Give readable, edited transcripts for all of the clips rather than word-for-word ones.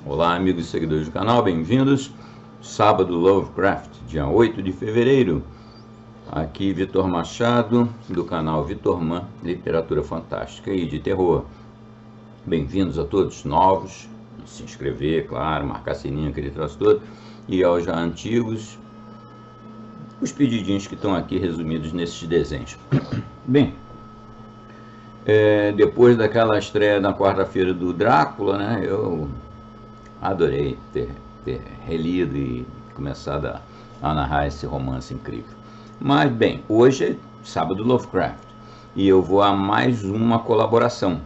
Olá, amigos e seguidores do canal, bem-vindos. Sábado Lovecraft, dia 8 de fevereiro. Aqui Vitor Machado, do canal Vitor Man, Literatura Fantástica e de Terror. Bem-vindos a todos novos, se inscrever, claro, marcar sininho, aquele troço todo. E aos já antigos, os pedidinhos que estão aqui resumidos nesses desenhos. Bem, depois daquela estreia na quarta-feira do Drácula, né, eu adorei ter relido e começado a narrar esse romance incrível. Mas, bem, hoje é sábado Lovecraft e eu vou a mais uma colaboração.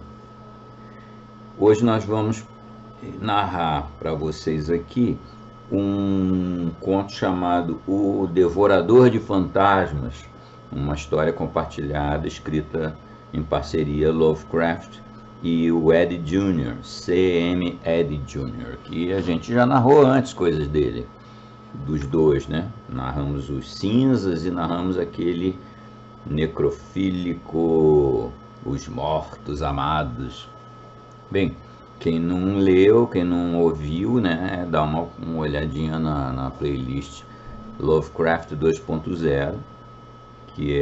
Hoje nós vamos narrar para vocês aqui um conto chamado O Devorador de Fantasmas, uma história compartilhada, escrita em parceria Lovecraft e o Ed Jr., C.M. Ed Jr., que a gente já narrou antes coisas dele, dos dois, né? Narramos os Cinzas e narramos aquele necrofílico, Os Mortos Amados. Bem, quem não leu, quem não ouviu, né, dá uma olhadinha na playlist Lovecraft 2.0, que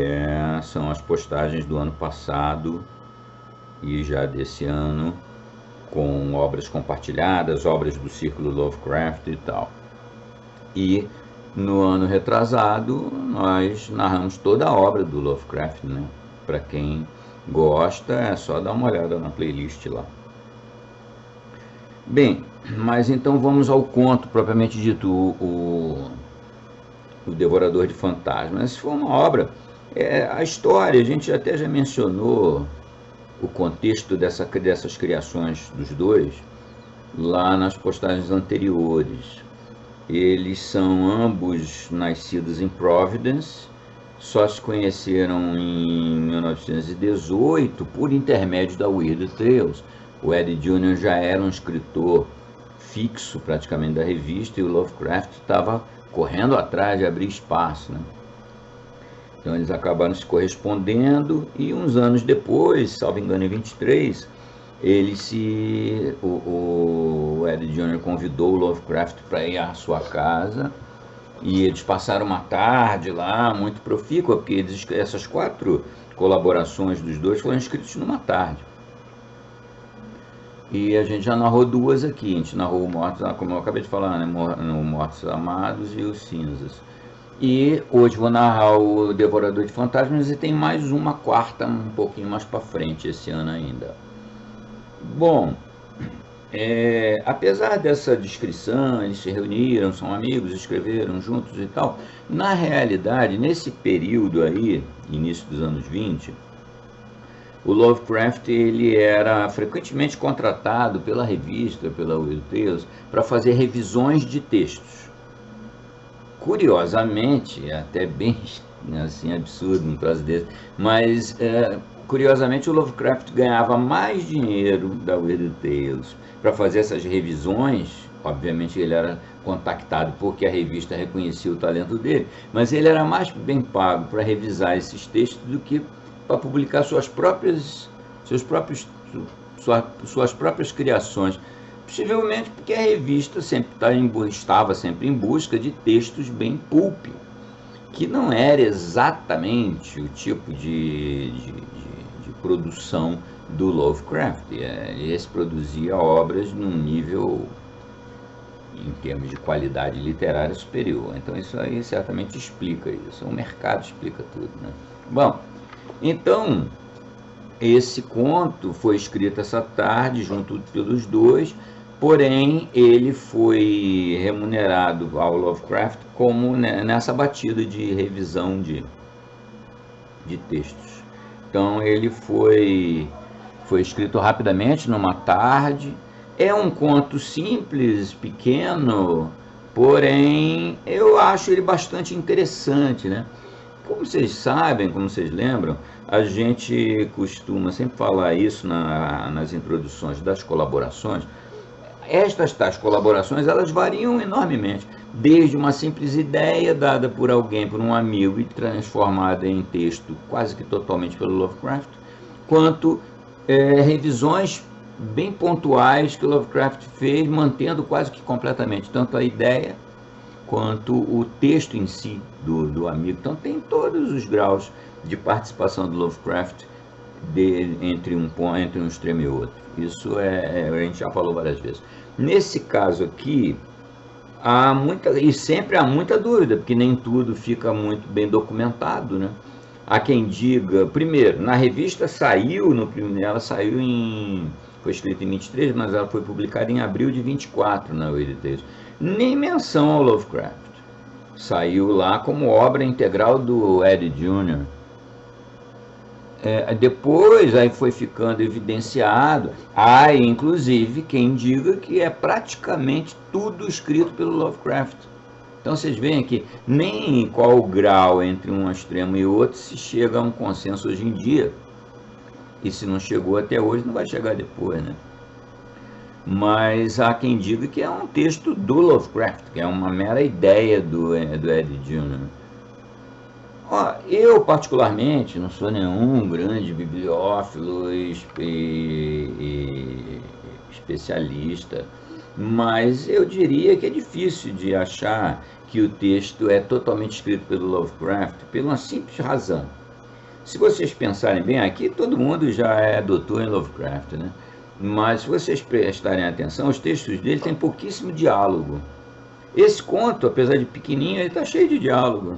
são as postagens do ano passado e já desse ano, com obras compartilhadas, obras do Círculo Lovecraft e tal. E no ano retrasado nós narramos toda a obra do Lovecraft, né? Para quem gosta é só dar uma olhada na playlist lá. Bem, mas então vamos ao conto propriamente dito, o Devorador de Fantasmas. Essa foi uma obra, a história, a gente até já mencionou o contexto dessas criações dos dois lá nas postagens anteriores. Eles são ambos nascidos em Providence, só se conheceram em 1918 por intermédio da Weird Tales. O Ed Jr. já era um escritor fixo praticamente da revista e o Lovecraft estava correndo atrás de abrir espaço, né? Então eles acabaram se correspondendo e uns anos depois, salvo engano em 23, o Ed Jr. convidou o Lovecraft para ir à sua casa e eles passaram uma tarde lá muito profícua, porque essas 4 colaborações dos dois foram escritas numa tarde. E a gente já narrou 2 aqui, a gente narrou o Mortos, como eu acabei de falar, né, no Mortos Amados e os Cinzas. E hoje vou narrar o Devorador de Fantasmas e tem mais uma quarta um pouquinho mais para frente esse ano ainda. Bom, apesar dessa descrição, eles se reuniram, são amigos, escreveram juntos e tal, na realidade, nesse período aí, início dos anos 20, o Lovecraft ele era frequentemente contratado pela revista, pela Weird Tales, para fazer revisões de textos. Curiosamente, é até bem assim, absurdo um troço desse, mas curiosamente o Lovecraft ganhava mais dinheiro da Weird Tales para fazer essas revisões. Obviamente ele era contactado porque a revista reconhecia o talento dele, mas ele era mais bem pago para revisar esses textos do que para publicar suas próprias criações. Possivelmente porque a revista estava sempre em busca de textos bem pulp, que não era exatamente o tipo de produção do Lovecraft. Ele produzia obras num nível, em termos de qualidade literária, superior. Então isso aí certamente explica isso. O mercado explica tudo, né? Bom, então esse conto foi escrito essa tarde junto pelos dois, porém ele foi remunerado ao Lovecraft como nessa batida de revisão de textos. Então ele foi escrito rapidamente, numa tarde. É um conto simples, pequeno, porém eu acho ele bastante interessante, né? Como vocês sabem, como vocês lembram, a gente costuma sempre falar isso nas introduções das colaborações. Estas tais colaborações, elas variam enormemente, desde uma simples ideia dada por alguém, por um amigo, e transformada em texto quase que totalmente pelo Lovecraft, quanto revisões bem pontuais que o Lovecraft fez, mantendo quase que completamente tanto a ideia quanto o texto em si do amigo. Então tem todos os graus de participação do Lovecraft entre um extremo e outro. Isso a gente já falou várias vezes. Nesse caso aqui, sempre há muita dúvida, porque nem tudo fica muito bem documentado, né? Há quem diga, primeiro, na revista ela saiu foi escrita em 23, mas ela foi publicada em abril de 24 na Weird Tales. Nem menção ao Lovecraft. Saiu lá como obra integral do Ed Jr. Depois aí foi ficando evidenciado, há inclusive quem diga que é praticamente tudo escrito pelo Lovecraft. Então vocês veem que nem em qual grau entre um extremo e outro se chega a um consenso hoje em dia, e se não chegou até hoje não vai chegar depois, né? Mas há quem diga que é um texto do Lovecraft, que é uma mera ideia do Ed Jr. Eu, particularmente, não sou nenhum grande bibliófilo especialista, mas eu diria que é difícil de achar que o texto é totalmente escrito pelo Lovecraft, por uma simples razão. Se vocês pensarem bem, aqui todo mundo já é doutor em Lovecraft, né? Mas se vocês prestarem atenção, os textos dele têm pouquíssimo diálogo. Esse conto, apesar de pequenininho, ele está cheio de diálogo.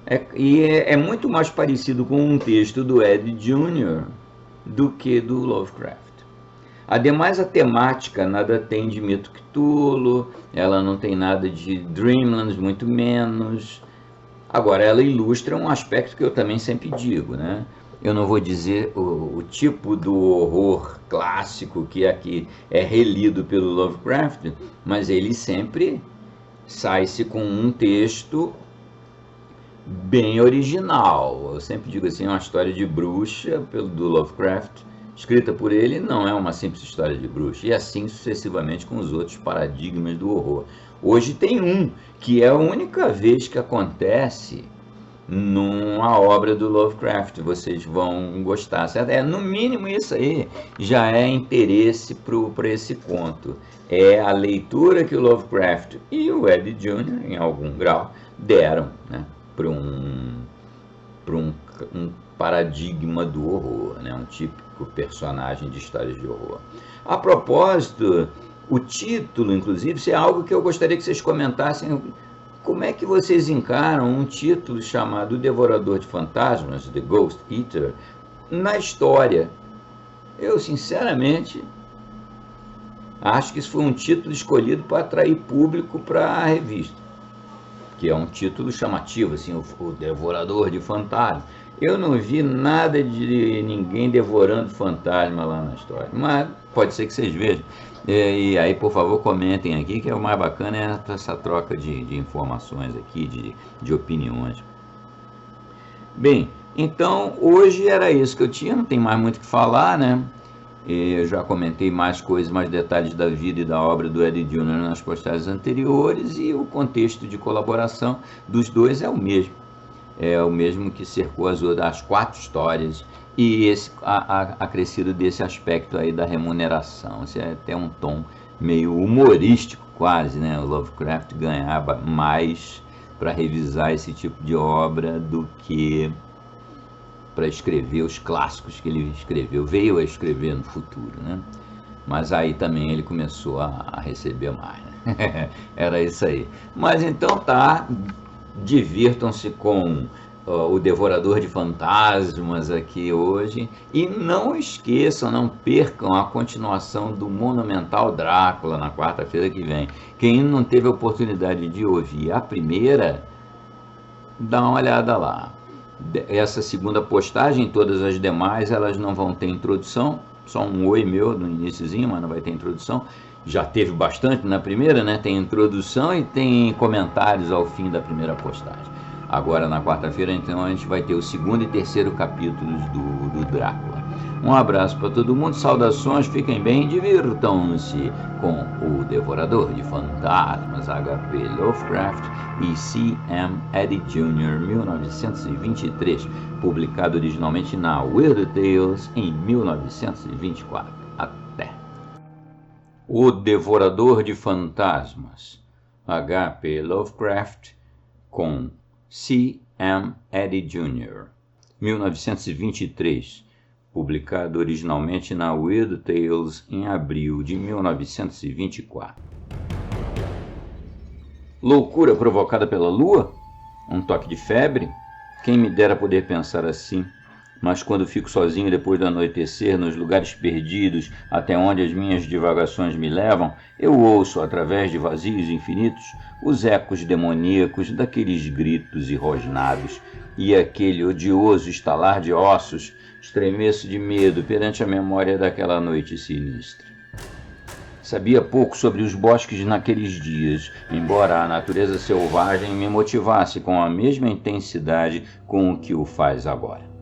É muito mais parecido com um texto do Ed Jr. do que do Lovecraft. Ademais, a temática nada tem de Mito Cthulhu, ela não tem nada de Dreamlands, muito menos. Agora, ela ilustra um aspecto que eu também sempre digo, né? Eu não vou dizer o tipo do horror clássico que aqui é relido pelo Lovecraft, mas ele sempre sai-se com um texto bem original. Eu sempre digo assim, uma história de bruxa do Lovecraft, escrita por ele, não é uma simples história de bruxa, e assim sucessivamente com os outros paradigmas do horror. Hoje tem um, que é a única vez que acontece numa obra do Lovecraft, vocês vão gostar, certo? No mínimo isso aí já é interesse para esse conto. É a leitura que o Lovecraft e o Ed Jr., em algum grau, deram, né, para um paradigma do horror, né, um típico personagem de histórias de horror. A propósito, o título, inclusive, isso é algo que eu gostaria que vocês comentassem. Como é que vocês encaram um título chamado O Devorador de Fantasmas, The Ghost Eater, na história? Eu, sinceramente, acho que isso foi um título escolhido para atrair público para a revista, que é um título chamativo, assim, o Devorador de Fantasmas. Eu não vi nada de ninguém devorando fantasma lá na história, mas pode ser que vocês vejam. E aí, por favor, comentem aqui, que é o mais bacana é essa troca de informações aqui, de opiniões. Bem, então hoje era isso que eu tinha, não tem mais muito o que falar, né? Eu já comentei mais coisas, mais detalhes da vida e da obra do Ed Jr. nas postagens anteriores, e o contexto de colaboração dos dois é o mesmo. É o mesmo que cercou as 4 histórias, e esse acrescido desse aspecto aí da remuneração. Isso é até um tom meio humorístico quase, né? O Lovecraft ganhava mais para revisar esse tipo de obra do que para escrever os clássicos que ele escreveu, veio a escrever no futuro, né? Mas aí também ele começou a receber mais, né? Era isso aí. Mas então tá, divirtam-se com o Devorador de Fantasmas aqui hoje, e não esqueçam, não percam a continuação do Monumental Drácula na quarta-feira que vem. Quem não teve a oportunidade de ouvir a primeira, dá uma olhada lá. Essa segunda postagem, todas as demais, elas não vão ter introdução, só um oi meu no iniciozinho, mas não vai ter introdução. Já teve bastante na primeira, né? Tem introdução e tem comentários ao fim da primeira postagem. Agora, na quarta-feira, então, a gente vai ter o 2º e 3º capítulos do Drácula. Um abraço para todo mundo, saudações, fiquem bem, divirtam-se com o Devorador de Fantasmas, H.P. Lovecraft e C.M. Eddy Jr., 1923, publicado originalmente na Weird Tales em 1924. Até! O Devorador de Fantasmas, H.P. Lovecraft, com C. M. Eddy Jr., 1923, publicado originalmente na Weird Tales em abril de 1924. Loucura provocada pela lua? Um toque de febre? Quem me dera poder pensar assim. Mas quando fico sozinho depois do anoitecer, nos lugares perdidos, até onde as minhas divagações me levam, eu ouço, através de vazios infinitos, os ecos demoníacos daqueles gritos e rosnados, e aquele odioso estalar de ossos, estremeço de medo perante a memória daquela noite sinistra. Sabia pouco sobre os bosques naqueles dias, embora a natureza selvagem me motivasse com a mesma intensidade com que o faz agora.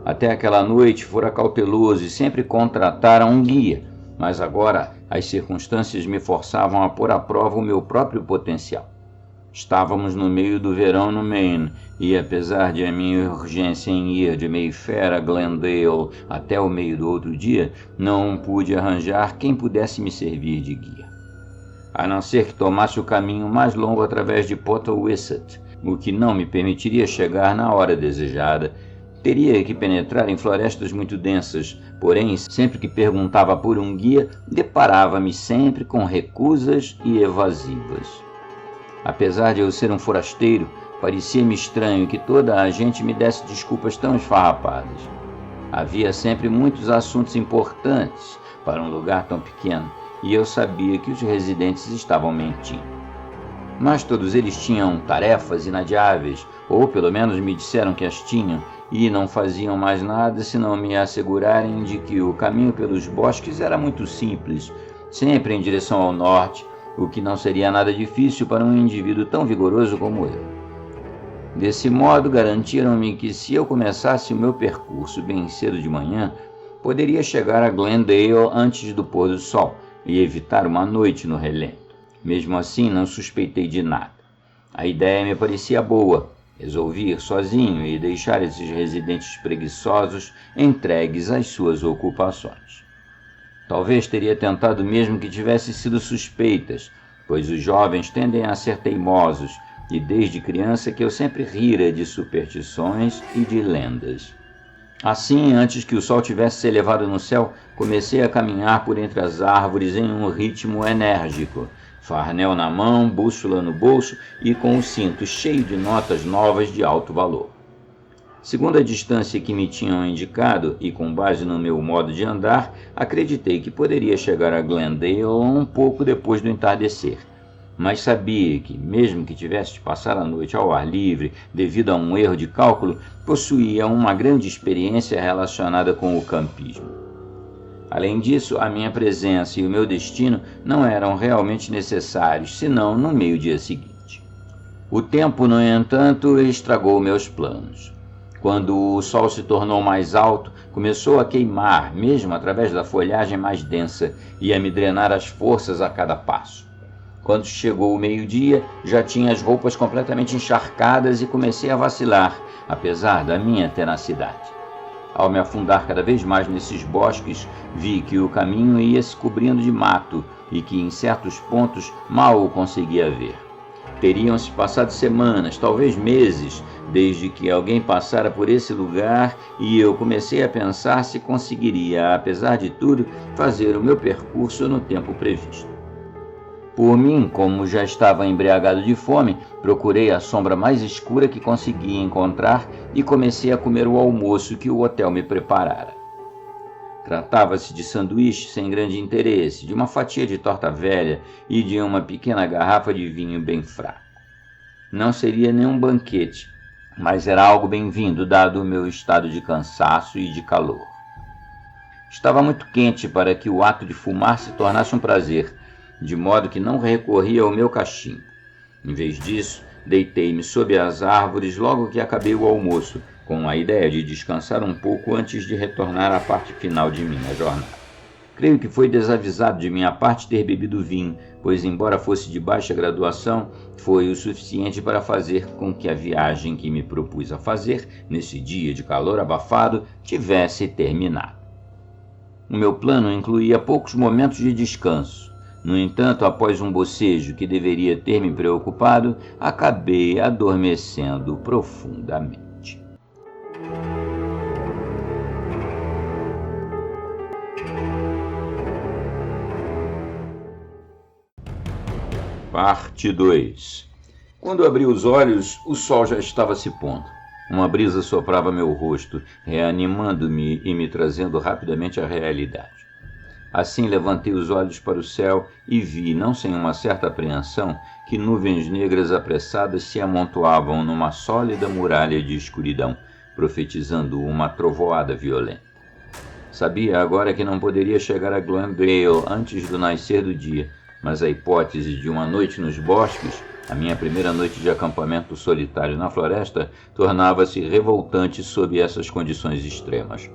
Até aquela noite fora cauteloso e sempre contratara um guia, mas agora as circunstâncias me forçavam a pôr à prova o meu próprio potencial. Estávamos no meio do verão no Maine, e apesar de a minha urgência em ir de Mayfair a Glendale até o meio do outro dia, não pude arranjar quem pudesse me servir de guia. A não ser que tomasse o caminho mais longo através de Potawatomi, o que não me permitiria chegar na hora desejada. Teria que penetrar em florestas muito densas, porém, sempre que perguntava por um guia, deparava-me sempre com recusas e evasivas. Apesar de eu ser um forasteiro, parecia-me estranho que toda a gente me desse desculpas tão esfarrapadas. Havia sempre muitos assuntos importantes para um lugar tão pequeno, e eu sabia que os residentes estavam mentindo. Mas todos eles tinham tarefas inadiáveis, ou pelo menos me disseram que as tinham, e não faziam mais nada senão me assegurarem de que o caminho pelos bosques era muito simples, sempre em direção ao norte, o que não seria nada difícil para um indivíduo tão vigoroso como eu. Desse modo, garantiram-me que se eu começasse o meu percurso bem cedo de manhã, poderia chegar a Glendale antes do pôr do sol e evitar uma noite no relento. Mesmo assim, não suspeitei de nada. A ideia me parecia boa. Resolvi ir sozinho e deixar esses residentes preguiçosos entregues às suas ocupações. Talvez teria tentado mesmo que tivesse sido suspeitas, pois os jovens tendem a ser teimosos, e desde criança que eu sempre rira de superstições e de lendas. Assim, antes que o sol tivesse se elevado no céu, comecei a caminhar por entre as árvores em um ritmo enérgico, farnel na mão, bússola no bolso e com o cinto cheio de notas novas de alto valor. Segundo a distância que me tinham indicado e com base no meu modo de andar, acreditei que poderia chegar a Glendale um pouco depois do entardecer. Mas sabia que, mesmo que tivesse de passar a noite ao ar livre devido a um erro de cálculo, possuía uma grande experiência relacionada com o campismo. Além disso, a minha presença e o meu destino não eram realmente necessários, senão no meio-dia seguinte. O tempo, no entanto, estragou meus planos. Quando o sol se tornou mais alto, começou a queimar, mesmo através da folhagem mais densa, e a me drenar as forças a cada passo. Quando chegou o meio-dia, já tinha as roupas completamente encharcadas e comecei a vacilar, apesar da minha tenacidade. Ao me afundar cada vez mais nesses bosques, vi que o caminho ia se cobrindo de mato e que em certos pontos mal o conseguia ver. Teriam-se passado semanas, talvez meses, desde que alguém passara por esse lugar e eu comecei a pensar se conseguiria, apesar de tudo, fazer o meu percurso no tempo previsto. Por mim, como já estava embriagado de fome, procurei a sombra mais escura que consegui encontrar e comecei a comer o almoço que o hotel me preparara. Tratava-se de sanduíche sem grande interesse, de uma fatia de torta velha e de uma pequena garrafa de vinho bem fraco. Não seria nenhum banquete, mas era algo bem-vindo dado o meu estado de cansaço e de calor. Estava muito quente para que o ato de fumar se tornasse um prazer, de modo que não recorri ao meu cachimbo. Em vez disso, deitei-me sob as árvores logo que acabei o almoço, com a ideia de descansar um pouco antes de retornar à parte final de minha jornada. Creio que foi desavisado de minha parte ter bebido vinho, pois, embora fosse de baixa graduação, foi o suficiente para fazer com que a viagem que me propus a fazer, nesse dia de calor abafado, tivesse terminado. O meu plano incluía poucos momentos de descanso. No entanto, após um bocejo que deveria ter me preocupado, acabei adormecendo profundamente. Parte 2. Quando abri os olhos, o sol já estava se pondo. Uma brisa soprava meu rosto, reanimando-me e me trazendo rapidamente à realidade. Assim levantei os olhos para o céu e vi, não sem uma certa apreensão, que nuvens negras apressadas se amontoavam numa sólida muralha de escuridão, profetizando uma trovoada violenta. Sabia agora que não poderia chegar a Glendale antes do nascer do dia, mas a hipótese de uma noite nos bosques, a minha primeira noite de acampamento solitário na floresta, tornava-se revoltante sob essas condições extremas.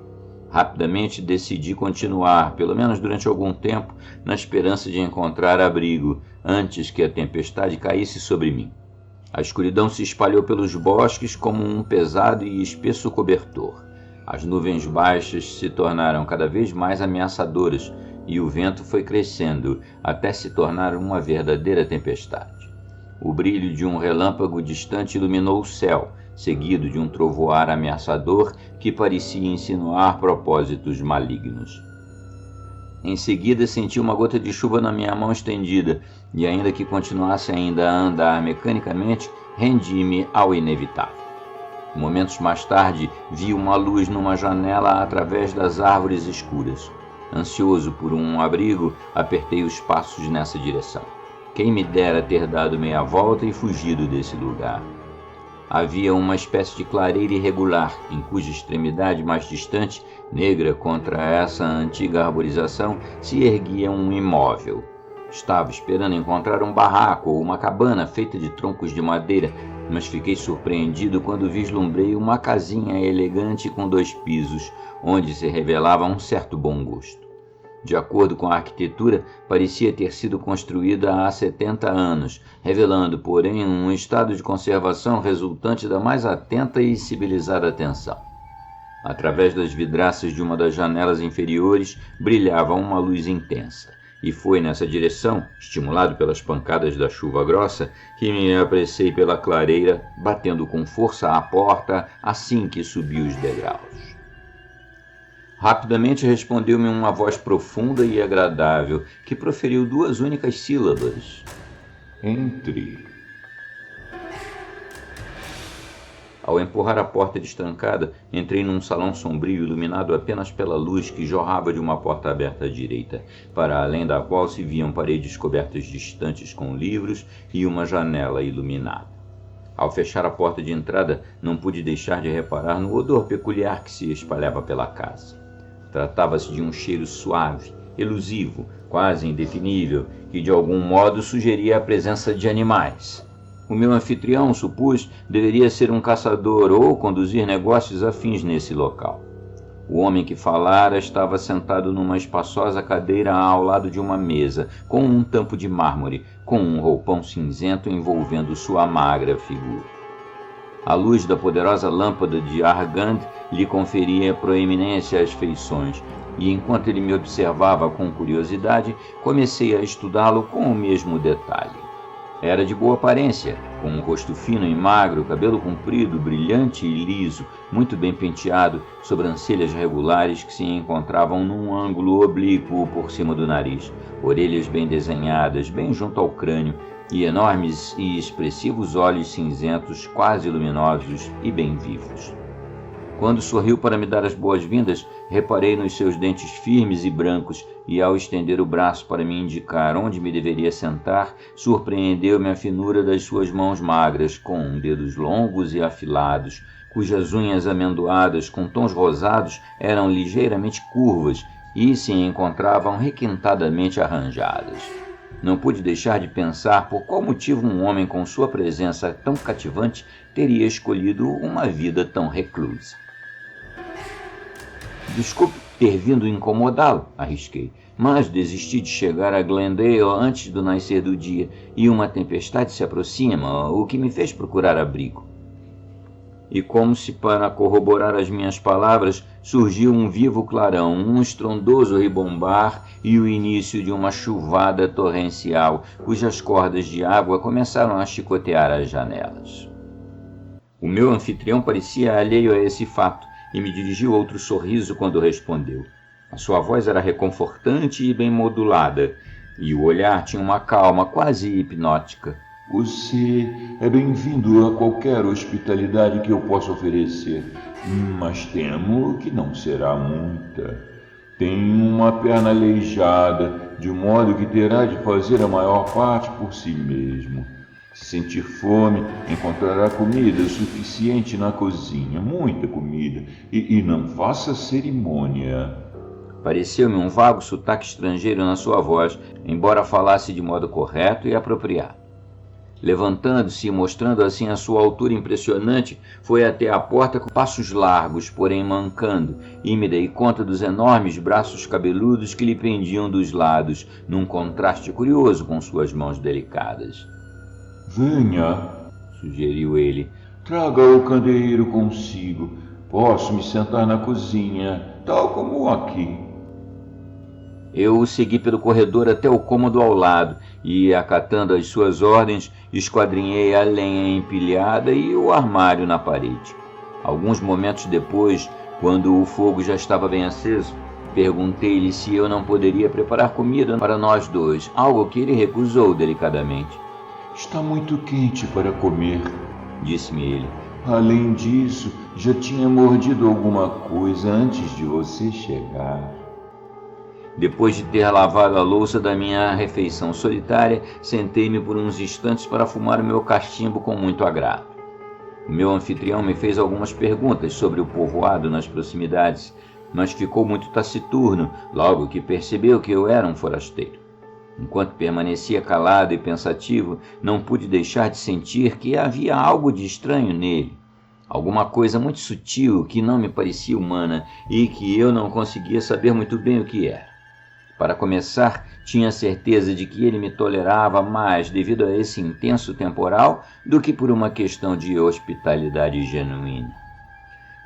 Rapidamente decidi continuar, pelo menos durante algum tempo, na esperança de encontrar abrigo, antes que a tempestade caísse sobre mim. A escuridão se espalhou pelos bosques como um pesado e espesso cobertor. As nuvens baixas se tornaram cada vez mais ameaçadoras, e o vento foi crescendo até se tornar uma verdadeira tempestade. O brilho de um relâmpago distante iluminou o céu, seguido de um trovoar ameaçador que parecia insinuar propósitos malignos. Em seguida senti uma gota de chuva na minha mão estendida, e ainda que continuasse ainda a andar mecanicamente, rendi-me ao inevitável. Momentos mais tarde, vi uma luz numa janela através das árvores escuras. Ansioso por um abrigo, apertei os passos nessa direção. Quem me dera ter dado meia volta e fugido desse lugar. Havia uma espécie de clareira irregular, em cuja extremidade mais distante, negra contra essa antiga arborização, se erguia um imóvel. Estava esperando encontrar um barraco ou uma cabana feita de troncos de madeira, mas fiquei surpreendido quando vislumbrei uma casinha elegante com 2 pisos, onde se revelava um certo bom gosto. De acordo com a arquitetura, parecia ter sido construída há 70 anos, revelando, porém, um estado de conservação resultante da mais atenta e civilizada atenção. Através das vidraças de uma das janelas inferiores brilhava uma luz intensa, e foi nessa direção, estimulado pelas pancadas da chuva grossa, que me apressei pela clareira, batendo com força à porta assim que subi os degraus. Rapidamente respondeu-me uma voz profunda e agradável, que proferiu 2 únicas sílabas. Entre. Ao empurrar a porta destrancada, entrei num salão sombrio iluminado apenas pela luz que jorrava de uma porta aberta à direita, para além da qual se viam paredes cobertas distantes com livros e uma janela iluminada. Ao fechar a porta de entrada, não pude deixar de reparar no odor peculiar que se espalhava pela casa. Tratava-se de um cheiro suave, elusivo, quase indefinível, que de algum modo sugeria a presença de animais. O meu anfitrião, supus, deveria ser um caçador ou conduzir negócios afins nesse local. O homem que falara estava sentado numa espaçosa cadeira ao lado de uma mesa, com um tampo de mármore, com um roupão cinzento envolvendo sua magra figura. A luz da poderosa lâmpada de Argand lhe conferia proeminência às feições, e enquanto ele me observava com curiosidade, comecei a estudá-lo com o mesmo detalhe. Era de boa aparência, com um rosto fino e magro, cabelo comprido, brilhante e liso, muito bem penteado, sobrancelhas regulares que se encontravam num ângulo oblíquo por cima do nariz, orelhas bem desenhadas, bem junto ao crânio, e enormes e expressivos olhos cinzentos, quase luminosos e bem vivos. Quando sorriu para me dar as boas-vindas, reparei nos seus dentes firmes e brancos, e ao estender o braço para me indicar onde me deveria sentar, surpreendeu-me a finura das suas mãos magras, com dedos longos e afilados, cujas unhas amendoadas com tons rosados eram ligeiramente curvas e se encontravam requintadamente arranjadas. Não pude deixar de pensar por qual motivo um homem com sua presença tão cativante teria escolhido uma vida tão reclusa. Desculpe ter vindo incomodá-lo, arrisquei, mas desisti de chegar a Glendale antes do nascer do dia e uma tempestade se aproxima, o que me fez procurar abrigo. E como se para corroborar as minhas palavras, surgiu um vivo clarão, um estrondoso ribombar e o início de uma chuvada torrencial, cujas cordas de água começaram a chicotear as janelas. O meu anfitrião parecia alheio a esse fato e me dirigiu outro sorriso quando respondeu. A sua voz era reconfortante e bem modulada, e o olhar tinha uma calma quase hipnótica. Você é bem-vindo a qualquer hospitalidade que eu possa oferecer, mas temo que não será muita. Tenho uma perna aleijada, de modo que terá de fazer a maior parte por si mesmo. Se sentir fome, encontrará comida suficiente na cozinha, muita comida, e não faça cerimônia. Pareceu-me um vago sotaque estrangeiro na sua voz, embora falasse de modo correto e apropriado. Levantando-se e mostrando assim a sua altura impressionante, foi até a porta com passos largos, porém mancando, e me dei conta dos enormes braços cabeludos que lhe pendiam dos lados, num contraste curioso com suas mãos delicadas. Venha, sugeriu ele. Traga o candeeiro consigo. Posso me sentar na cozinha, tal como aqui. Eu o segui pelo corredor até o cômodo ao lado e, acatando as suas ordens, esquadrinhei a lenha empilhada e o armário na parede. Alguns momentos depois, quando o fogo já estava bem aceso, perguntei-lhe se eu não poderia preparar comida para nós dois, algo que ele recusou delicadamente. Está muito quente para comer, disse-me ele. Além disso, já tinha mordido alguma coisa antes de você chegar. Depois de ter lavado a louça da minha refeição solitária, sentei-me por uns instantes para fumar o meu cachimbo com muito agrado. O meu anfitrião me fez algumas perguntas sobre o povoado nas proximidades, mas ficou muito taciturno, logo que percebeu que eu era um forasteiro. Enquanto permanecia calado e pensativo, não pude deixar de sentir que havia algo de estranho nele. Alguma coisa muito sutil que não me parecia humana e que eu não conseguia saber muito bem o que era. Para começar, tinha certeza de que ele me tolerava mais devido a esse intenso temporal do que por uma questão de hospitalidade genuína.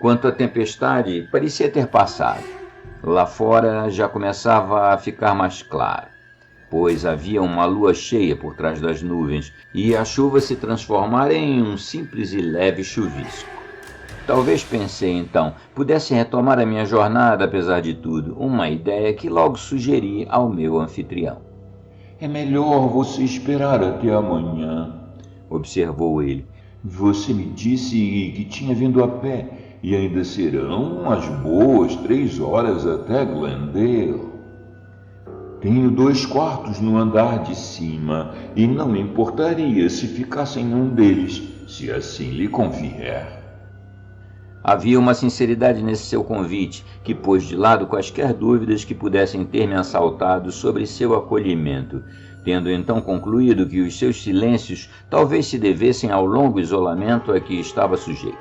Quanto à tempestade, parecia ter passado. Lá fora já começava a ficar mais claro, pois havia uma lua cheia por trás das nuvens e a chuva se transformara em um simples e leve chuvisco. Talvez, pensei então, pudesse retomar a minha jornada apesar de tudo, uma ideia que logo sugeri ao meu anfitrião. É melhor você esperar até amanhã, observou ele. Você me disse que tinha vindo a pé e ainda serão umas boas 3 horas até Glendale. Tenho 2 quartos no andar de cima e não me importaria se ficasse em um deles, se assim lhe convier. Havia uma sinceridade nesse seu convite que pôs de lado quaisquer dúvidas que pudessem ter me assaltado sobre seu acolhimento, tendo então concluído que os seus silêncios talvez se devessem ao longo isolamento a que estava sujeito.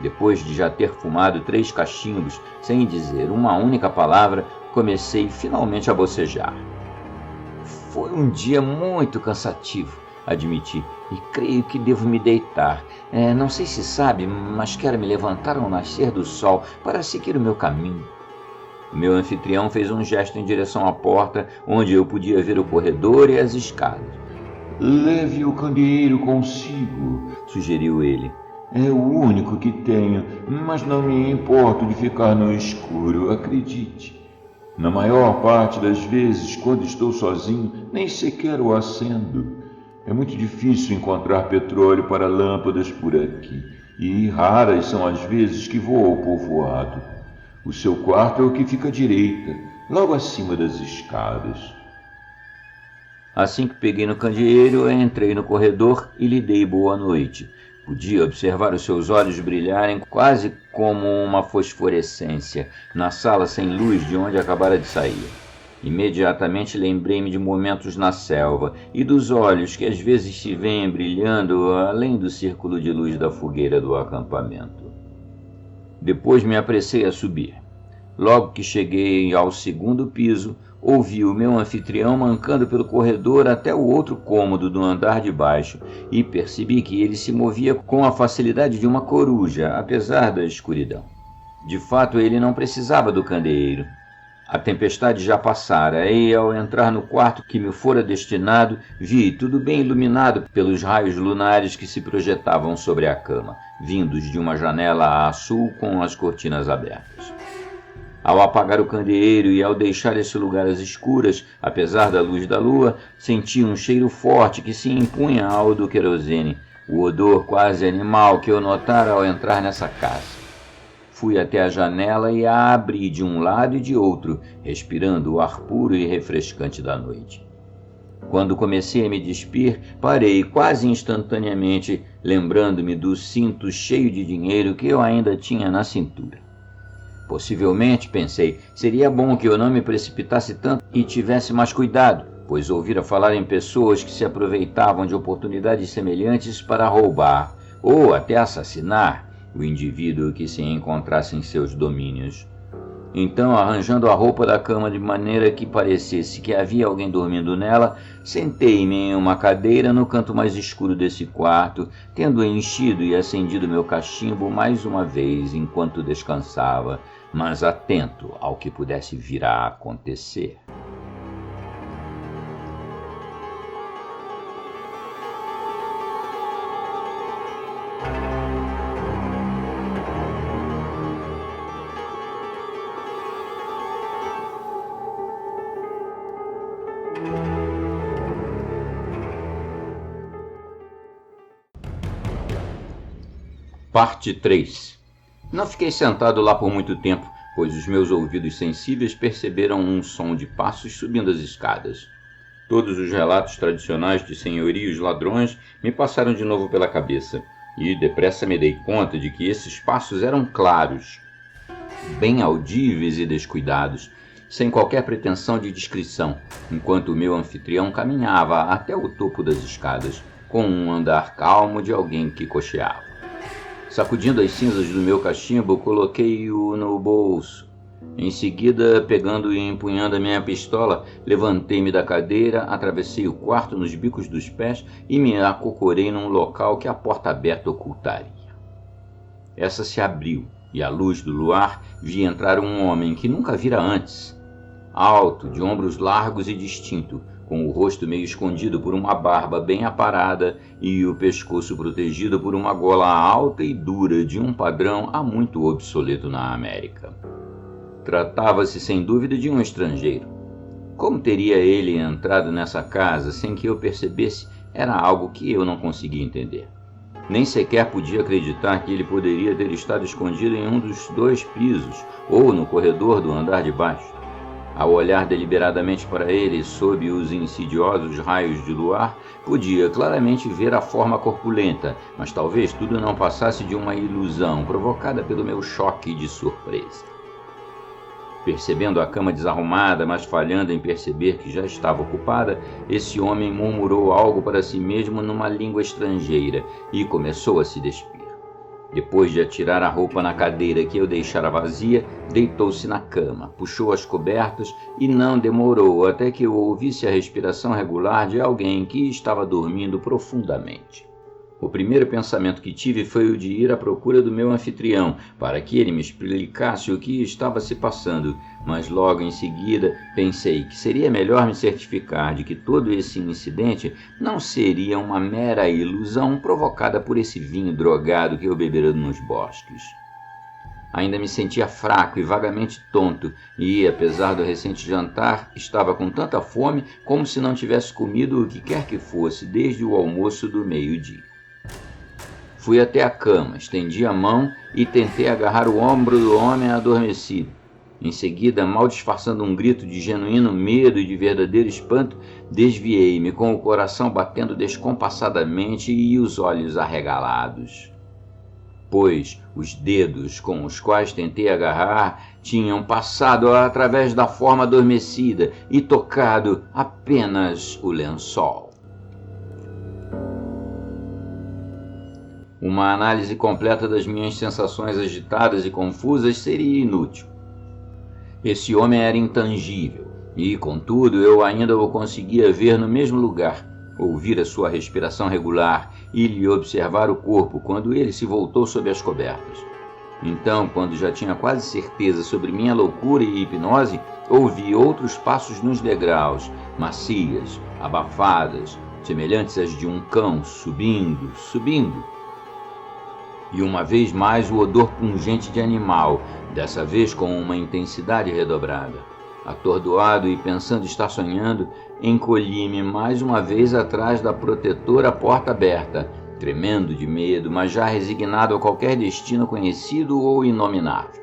Depois de já ter fumado 3 cachimbos, sem dizer uma única palavra, comecei finalmente a bocejar. Foi um dia muito cansativo, admiti, e creio que devo me deitar. Não sei se sabe, mas quero me levantar ao nascer do sol para seguir o meu caminho. O meu anfitrião fez um gesto em direção à porta, onde eu podia ver o corredor e as escadas. Leve o candeeiro consigo, sugeriu ele. É o único que tenho, mas não me importo de ficar no escuro, acredite. Na maior parte das vezes, quando estou sozinho, nem sequer o acendo. É muito difícil encontrar petróleo para lâmpadas por aqui, e raras são as vezes que vou ao povoado. O seu quarto é o que fica à direita, logo acima das escadas. Assim que peguei no candeeiro, entrei no corredor e lhe dei boa noite. Podia observar os seus olhos brilharem quase como uma fosforescência na sala sem luz de onde acabara de sair. Imediatamente lembrei-me de momentos na selva e dos olhos que às vezes se veem brilhando além do círculo de luz da fogueira do acampamento. Depois me apressei a subir. Logo que cheguei ao 2º piso, ouvi o meu anfitrião mancando pelo corredor até o outro cômodo do andar de baixo e percebi que ele se movia com a facilidade de uma coruja, apesar da escuridão. De fato, ele não precisava do candeeiro. A tempestade já passara e, ao entrar no quarto que me fora destinado, vi tudo bem iluminado pelos raios lunares que se projetavam sobre a cama, vindos de uma janela a sul com as cortinas abertas. Ao apagar o candeeiro e ao deixar esse lugar às escuras, apesar da luz da lua, senti um cheiro forte que se impunha ao do querosene, o odor quase animal que eu notara ao entrar nessa casa. Fui até a janela e a abri de um lado e de outro, respirando o ar puro e refrescante da noite. Quando comecei a me despir, parei quase instantaneamente, lembrando-me do cinto cheio de dinheiro que eu ainda tinha na cintura. Possivelmente, pensei, seria bom que eu não me precipitasse tanto e tivesse mais cuidado, pois ouvira falar em pessoas que se aproveitavam de oportunidades semelhantes para roubar, ou até assassinar, o indivíduo que se encontrasse em seus domínios. Então, arranjando a roupa da cama de maneira que parecesse que havia alguém dormindo nela, sentei-me em uma cadeira no canto mais escuro desse quarto, tendo enchido e acendido meu cachimbo mais uma vez enquanto descansava, mas atento ao que pudesse vir a acontecer. Parte 3. Não fiquei sentado lá por muito tempo, pois os meus ouvidos sensíveis perceberam um som de passos subindo as escadas. Todos os relatos tradicionais de senhorios ladrões me passaram de novo pela cabeça, e depressa me dei conta de que esses passos eram claros, bem audíveis e descuidados, sem qualquer pretensão de descrição, enquanto o meu anfitrião caminhava até o topo das escadas, com um andar calmo de alguém que cocheava. Sacudindo as cinzas do meu cachimbo, coloquei-o no bolso. Em seguida, pegando e empunhando a minha pistola, levantei-me da cadeira, atravessei o quarto nos bicos dos pés e me acocorei num local que a porta aberta ocultaria. Essa se abriu e, à luz do luar, vi entrar um homem que nunca vira antes. Alto, de ombros largos e distinto, com o rosto meio escondido por uma barba bem aparada e o pescoço protegido por uma gola alta e dura de um padrão há muito obsoleto na América. Tratava-se sem dúvida de um estrangeiro. Como teria ele entrado nessa casa sem que eu percebesse era algo que eu não conseguia entender. Nem sequer podia acreditar que ele poderia ter estado escondido em um dos 2 pisos ou no corredor do andar de baixo. Ao olhar deliberadamente para ele sob os insidiosos raios de luar, podia claramente ver a forma corpulenta, mas talvez tudo não passasse de uma ilusão provocada pelo meu choque de surpresa. Percebendo a cama desarrumada, mas falhando em perceber que já estava ocupada, esse homem murmurou algo para si mesmo numa língua estrangeira e começou a se despir. Depois de atirar a roupa na cadeira que eu deixara vazia, deitou-se na cama, puxou as cobertas e não demorou até que eu ouvisse a respiração regular de alguém que estava dormindo profundamente. O primeiro pensamento que tive foi o de ir à procura do meu anfitrião, para que ele me explicasse o que estava se passando, mas logo em seguida pensei que seria melhor me certificar de que todo esse incidente não seria uma mera ilusão provocada por esse vinho drogado que eu bebera nos bosques. Ainda me sentia fraco e vagamente tonto, e, apesar do recente jantar, estava com tanta fome como se não tivesse comido o que quer que fosse desde o almoço do meio-dia. Fui até a cama, estendi a mão e tentei agarrar o ombro do homem adormecido. Em seguida, mal disfarçando um grito de genuíno medo e de verdadeiro espanto, desviei-me com o coração batendo descompassadamente e os olhos arregalados. Pois os dedos com os quais tentei agarrar tinham passado através da forma adormecida e tocado apenas o lençol. Uma análise completa das minhas sensações agitadas e confusas seria inútil. Esse homem era intangível, E, contudo, eu ainda o conseguia ver no mesmo lugar, ouvir a sua respiração regular e lhe observar o corpo quando ele se voltou sob as cobertas. Então, quando já tinha quase certeza sobre minha loucura e hipnose, ouvi outros passos nos degraus, macias, abafadas, semelhantes às de um cão, subindo. E uma vez mais o odor pungente de animal, dessa vez com uma intensidade redobrada. Atordoado e pensando estar sonhando, encolhi-me mais uma vez atrás da protetora porta aberta, tremendo de medo, mas já resignado a qualquer destino conhecido ou inominável.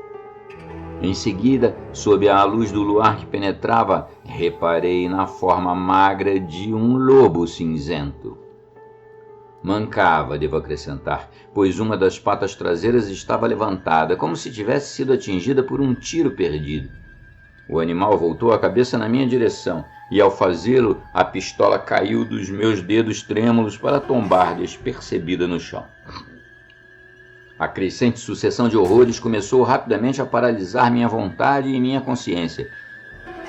Em seguida, sob a luz do luar que penetrava, reparei na forma magra de um lobo cinzento. Mancava, devo acrescentar, pois uma das patas traseiras estava levantada, como se tivesse sido atingida por um tiro perdido. O animal voltou a cabeça na minha direção, e ao fazê-lo, a pistola caiu dos meus dedos trêmulos para tombar despercebida no chão. A crescente sucessão de horrores começou rapidamente a paralisar minha vontade e minha consciência,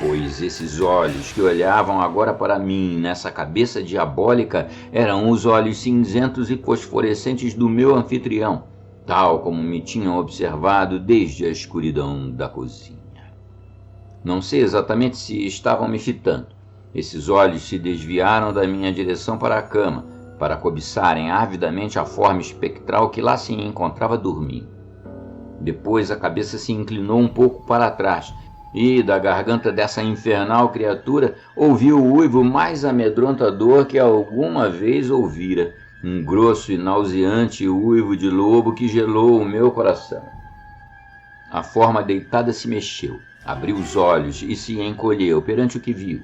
pois esses olhos que olhavam agora para mim nessa cabeça diabólica eram os olhos cinzentos e fosforescentes do meu anfitrião, tal como me tinham observado desde a escuridão da cozinha. Não sei exatamente se estavam me fitando. Esses olhos se desviaram da minha direção para a cama, para cobiçarem avidamente a forma espectral que lá se encontrava dormindo. Depois a cabeça se inclinou um pouco para trás, e da garganta dessa infernal criatura ouvi o uivo mais amedrontador que alguma vez ouvira, um grosso e nauseante uivo de lobo que gelou o meu coração. A forma deitada se mexeu, abriu os olhos e se encolheu perante o que viu.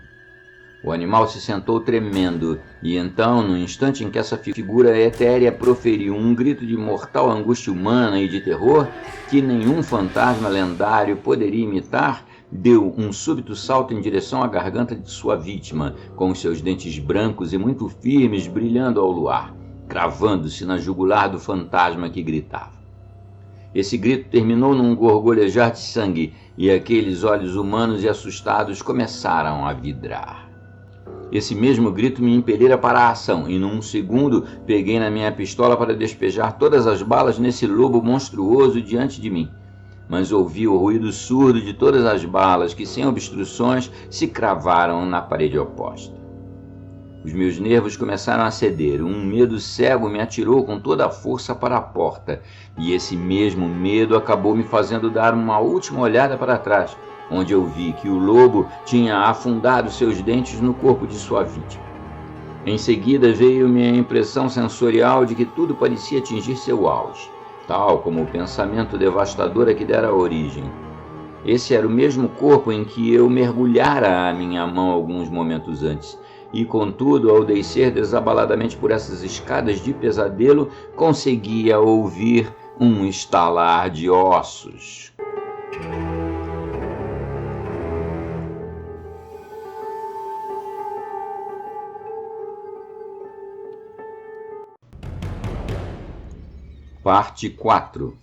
O animal se sentou tremendo, e então, no instante em que essa figura etérea proferiu um grito de mortal angústia humana e de terror que nenhum fantasma lendário poderia imitar, deu um súbito salto em direção à garganta de sua vítima, com os seus dentes brancos e muito firmes brilhando ao luar, cravando-se na jugular do fantasma que gritava. Esse grito terminou num gorgolejar de sangue, e aqueles olhos humanos e assustados começaram a vidrar. Esse mesmo grito me impelira para a ação, e num segundo peguei na minha pistola para despejar todas as balas nesse lobo monstruoso diante de mim. Mas ouvi o ruído surdo de todas as balas que, sem obstruções, se cravaram na parede oposta. Os meus nervos começaram a ceder, um medo cego me atirou com toda a força para a porta, e esse mesmo medo acabou me fazendo dar uma última olhada para trás, onde eu vi que o lobo tinha afundado seus dentes no corpo de sua vítima. Em seguida veio-me a impressão sensorial de que tudo parecia atingir seu auge, tal como o pensamento devastador a que dera origem. Esse era o mesmo corpo em que eu mergulhara a minha mão alguns momentos antes, e, contudo, ao descer desabaladamente por essas escadas de pesadelo, conseguia ouvir um estalar de ossos. Parte 4.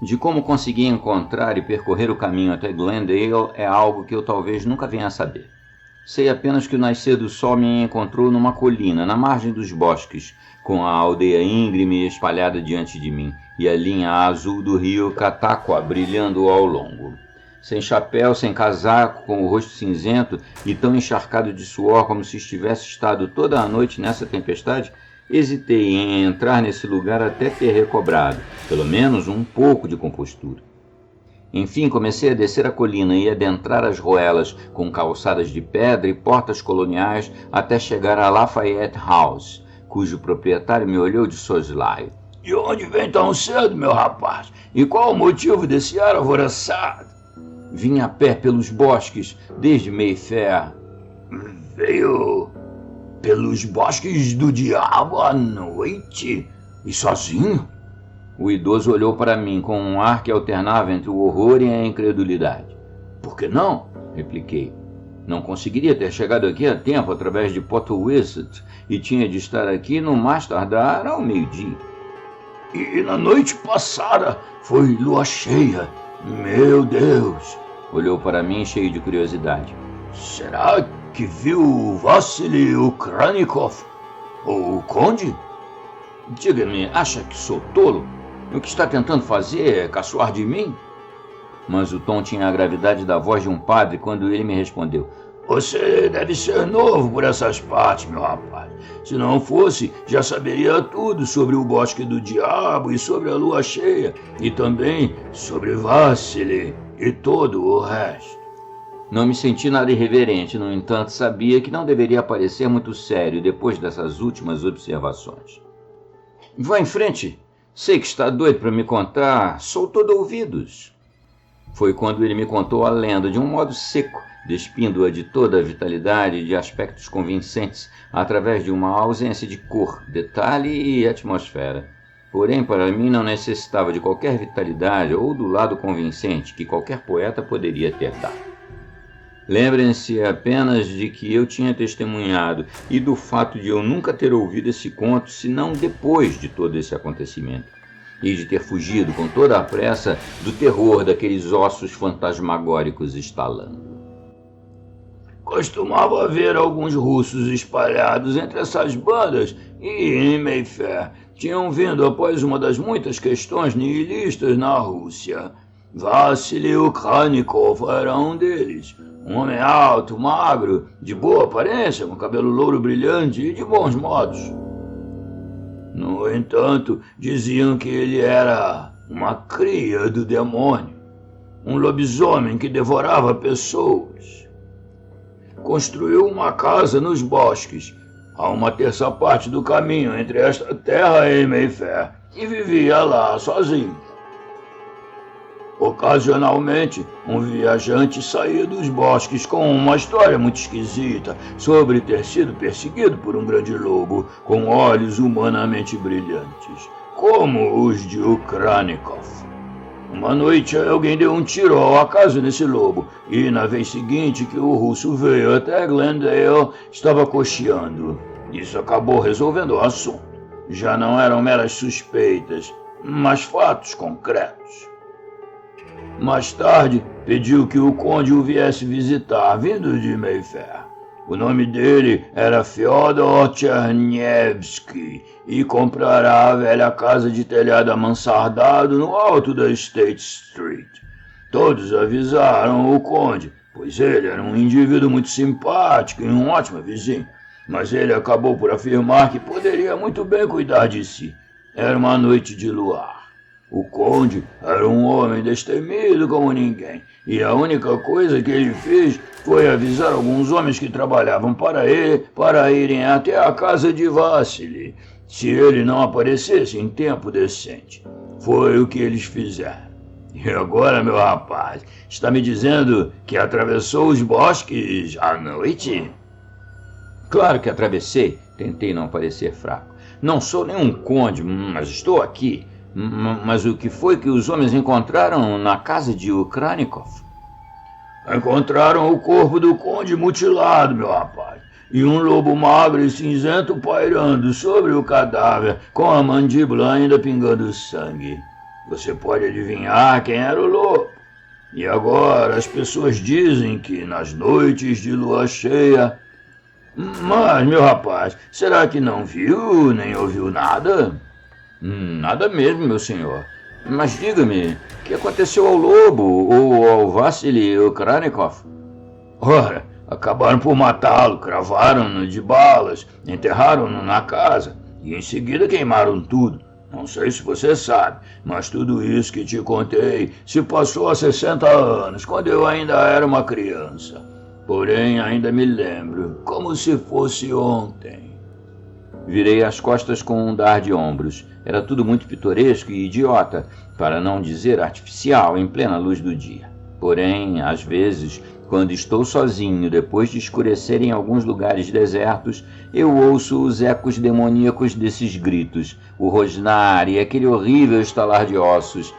De como consegui encontrar e percorrer o caminho até Glendale é algo que eu talvez nunca venha a saber. Sei apenas que o nascer do sol me encontrou numa colina, na margem dos bosques, com a aldeia íngreme espalhada diante de mim, e a linha azul do rio Cataqua brilhando ao longo. Sem chapéu, sem casaco, com o rosto cinzento e tão encharcado de suor como se estivesse estado toda a noite nessa tempestade, hesitei em entrar nesse lugar até ter recobrado, pelo menos, um pouco de compostura. Enfim, comecei a descer a colina e adentrar as ruelas com calçadas de pedra e portas coloniais até chegar a Lafayette House, cujo proprietário me olhou de soslaio. "De onde vem tão cedo, meu rapaz? E qual o motivo desse ar alvoroçado?" "Vim a pé pelos bosques, desde Mayfair." "Veio pelos bosques do diabo à noite? E sozinho?" O idoso olhou para mim com um ar que alternava entre o horror e a incredulidade. "Por que não?" repliquei. "Não conseguiria ter chegado aqui a tempo através de Potowizard e tinha de estar aqui no mais tardar ao meio-dia." "E na noite passada foi lua cheia. Meu Deus!" Olhou para mim cheio de curiosidade. Será que viu Vassili Ukranikov, o conde? Diga-me, acha que sou tolo? O que está tentando fazer é caçoar de mim? Mas o tom tinha a gravidade da voz de um padre quando ele me respondeu: Você deve ser novo por essas partes, meu rapaz. Se não fosse, já saberia tudo sobre o Bosque do Diabo e sobre a lua cheia, e também sobre Vassili e todo o resto. Não me senti nada irreverente, no entanto, sabia que não deveria parecer muito sério depois dessas últimas observações. Vá em frente. Sei que está doido para me contar. Sou todo ouvidos. Foi quando ele me contou a lenda de um modo seco, despindo-a de toda a vitalidade e de aspectos convincentes, através de uma ausência de cor, detalhe e atmosfera. Porém, para mim não necessitava de qualquer vitalidade ou do lado convincente que qualquer poeta poderia ter dado. Lembrem-se apenas de que eu tinha testemunhado e do fato de eu nunca ter ouvido esse conto senão depois de todo esse acontecimento, e de ter fugido com toda a pressa do terror daqueles ossos fantasmagóricos estalando. Costumava haver alguns russos espalhados entre essas bandas e em Mayfair tinham vindo após uma das muitas questões nihilistas na Rússia. Vassili Ukranikov era um deles. Um homem alto, magro, de boa aparência, com cabelo louro brilhante e de bons modos. No entanto, diziam que ele era uma cria do demônio, um lobisomem que devorava pessoas. Construiu uma casa nos bosques, a uma terça parte do caminho entre esta terra e Mayfair, e vivia lá sozinho. Ocasionalmente, um viajante saía dos bosques com uma história muito esquisita sobre ter sido perseguido por um grande lobo com olhos humanamente brilhantes, como os de Ukranikov. Uma noite, alguém deu um tiro ao acaso nesse lobo, e na vez seguinte que o russo veio até Glendale, estava cocheando. Isso acabou resolvendo o assunto. Já não eram meras suspeitas, mas fatos concretos. Mais tarde, pediu que o conde o viesse visitar, vindo de Mayfair. O nome dele era Fyodor Chernievsky e comprará a velha casa de telhado amansardado no alto da State Street. Todos avisaram o conde, pois ele era um indivíduo muito simpático e um ótimo vizinho, mas ele acabou por afirmar que poderia muito bem cuidar de si. Era uma noite de luar. O conde era um homem destemido como ninguém, e a única coisa que ele fez foi avisar alguns homens que trabalhavam para ele para irem até a casa de Vassili, se ele não aparecesse em tempo decente. Foi o que eles fizeram. E agora, meu rapaz, está me dizendo que atravessou os bosques à noite? Claro que atravessei, tentei não parecer fraco. Não sou nenhum conde, mas estou aqui. Mas o que foi que os homens encontraram na casa de Ukranikov? Encontraram o corpo do conde mutilado, meu rapaz, e um lobo magro e cinzento pairando sobre o cadáver, com a mandíbula ainda pingando sangue. Você pode adivinhar quem era o lobo. E agora as pessoas dizem que nas noites de lua cheia... Mas, meu rapaz, será que não viu nem ouviu nada? Nada mesmo, meu senhor. Mas diga-me, o que aconteceu ao lobo ou ao Vassili Ukranikov? Ora, acabaram por matá-lo, cravaram-no de balas, enterraram-no na casa e em seguida queimaram tudo. Não sei se você sabe, mas tudo isso que te contei se passou há 60 anos, quando eu ainda era uma criança. Porém, ainda me lembro, como se fosse ontem. Virei as costas com um dar de ombros. Era tudo muito pitoresco e idiota, para não dizer artificial, em plena luz do dia. Porém, às vezes, quando estou sozinho, depois de escurecer em alguns lugares desertos, eu ouço os ecos demoníacos desses gritos, o rosnar e aquele horrível estalar de ossos.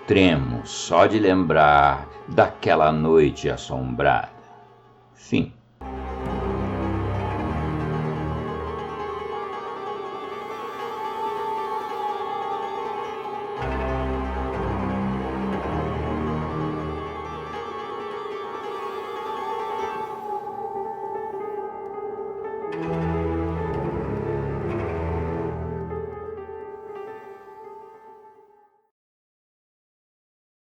Tremo só de lembrar daquela noite assombrada. Fim.